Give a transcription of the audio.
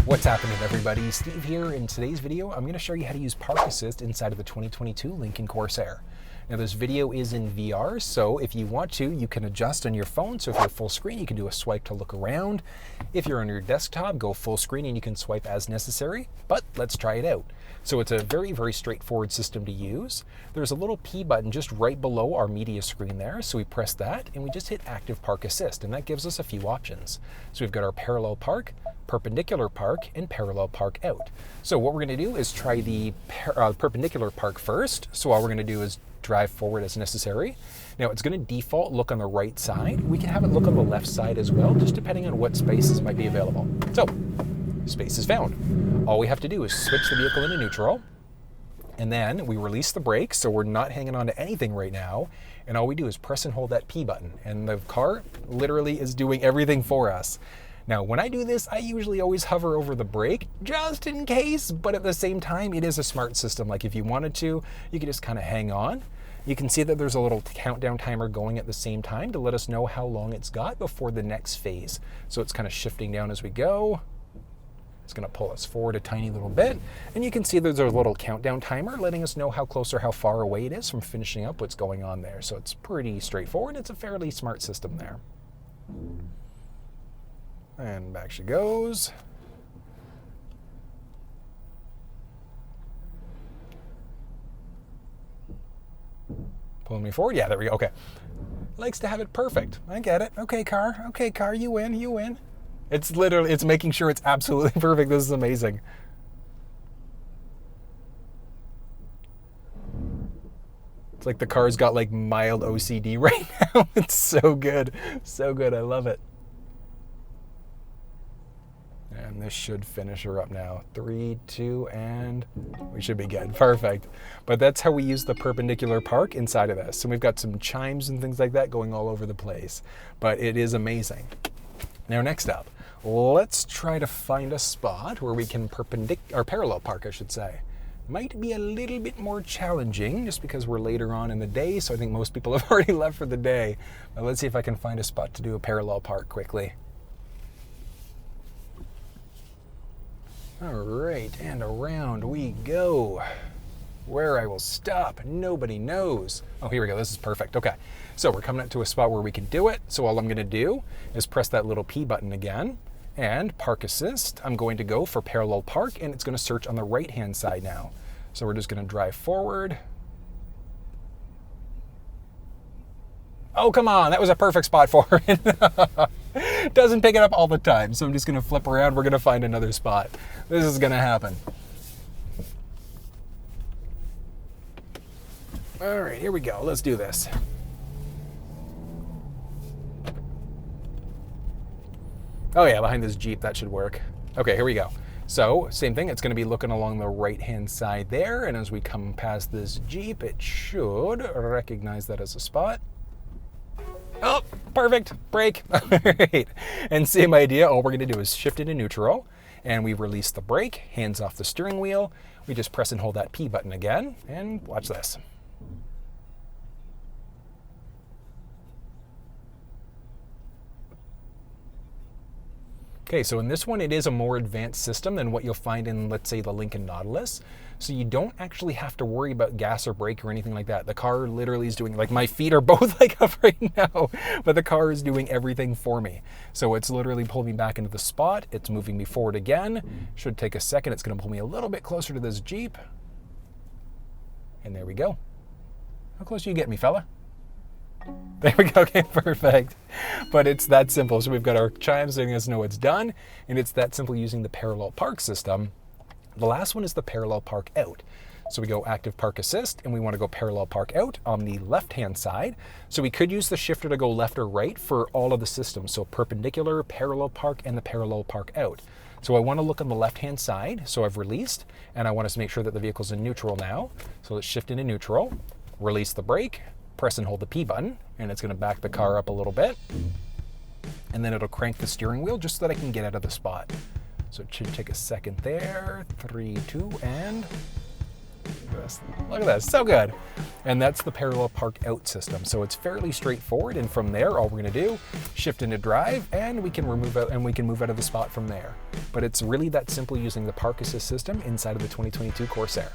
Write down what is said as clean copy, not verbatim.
What's happening, everybody? Steve here. In today's video, I'm going to show you how to use Park Assist inside of the 2022 Lincoln Corsair. Now, this video is in VR, so if you want to, you can adjust on your phone. So if you're full screen, you can do a swipe to look around. If you're on your desktop, go full screen and you can swipe as necessary. But let's try it out. So it's a very, very straightforward system to use. There's a little P button just right below our media screen there. So we press that and we just hit Active Park Assist, and that gives us a few options. So we've got our parallel park, perpendicular park, and parallel park out. So what we're going to do is try the perpendicular park first. So all we're going to do is drive forward as necessary. Now it's going to default look on the right side. We can have it look on the left side as well, just depending on what spaces might be available. So space is found. All we have to do is switch the vehicle into neutral, and then we release the brakes, so we're not hanging on to anything right now. And all we do is press and hold that P button, and the car literally is doing everything for us. Now, when I do this, I usually always hover over the brake just in case, but at the same time, it is a smart system. Like if you wanted to, you could just kind of hang on. You can see that there's a little countdown timer going at the same time to let us know how long it's got before the next phase. So it's kind of shifting down as we go. It's going to pull us forward a tiny little bit. And you can see there's a little countdown timer letting us know how close or how far away it is from finishing up what's going on there. So it's pretty straightforward. It's a fairly smart system there. And back she goes. Pulling me forward. Yeah, there we go. Okay. Likes to have it perfect. I get it. Okay, car. Okay, car. You win. You win. It's literally, it's making sure it's absolutely perfect. This is amazing. It's like the car's got like mild OCD right now. It's so good. So good. I love it. And this should finish her up now. 3, 2, and we should be good. Perfect. But that's how we use the perpendicular park inside of this. And we've got some chimes and things like that going all over the place. But it is amazing. Now, next up, let's try to find a spot where we can parallel park, I should say. Might be a little bit more challenging just because we're later on in the day. So I think most people have already left for the day. But let's see if I can find a spot to do a parallel park quickly. All right, and around we go. Where I will stop, nobody knows. Oh, here we go. This is perfect. Okay, so we're coming up to a spot where we can do it. So all I'm going to do is press that little P button again and Park Assist. I'm going to go for parallel park, and it's going to search on the right-hand side now. So we're just going to drive forward. Oh, come on. That was a perfect spot for it. Doesn't pick it up all the time, so I'm just going to flip around. We're going to find another spot. This is going to happen. All right, here we go. Let's do this. Oh yeah, behind this Jeep, that should work. Okay, here we go. So, same thing. It's going to be looking along the right-hand side there, and as we come past this Jeep, it should recognize that as a spot. Oh, perfect. Brake. All right. And same idea. All we're going to do is shift into neutral, and we release the brake, hands off the steering wheel. We just press and hold that P button again, and watch this. Okay, so in this one, it is a more advanced system than what you'll find in, let's say, the Lincoln Nautilus. So you don't actually have to worry about gas or brake or anything like that. The car literally is doing, like my feet are both like up right now, but the car is doing everything for me. So it's literally pulling me back into the spot. It's moving me forward again. Should take a second. It's going to pull me a little bit closer to this Jeep. And there we go. How close do you get me, fella? There we go. Okay, perfect. But it's that simple. So we've got our chimes letting us know it's done, and it's that simple using the parallel park system. The last one is the parallel park out. So we go Active Park Assist, and we want to go parallel park out on the left-hand side. So we could use the shifter to go left or right for all of the systems. So perpendicular, parallel park, and the parallel park out. So I want to look on the left-hand side. So I've released, and I want to make sure that the vehicle's in neutral now. So let's shift into neutral, release the brake, press and hold the P button, and it's going to back the car up a little bit. And then it'll crank the steering wheel just so that I can get out of the spot. So it should take a second there. 3, 2, and Look at this, so good. And that's the parallel park out system. So it's fairly straightforward. And from there, all we're gonna do, shift into drive, and we can move out of the spot from there. But it's really that simple using the park assist system inside of the 2022 Corsair.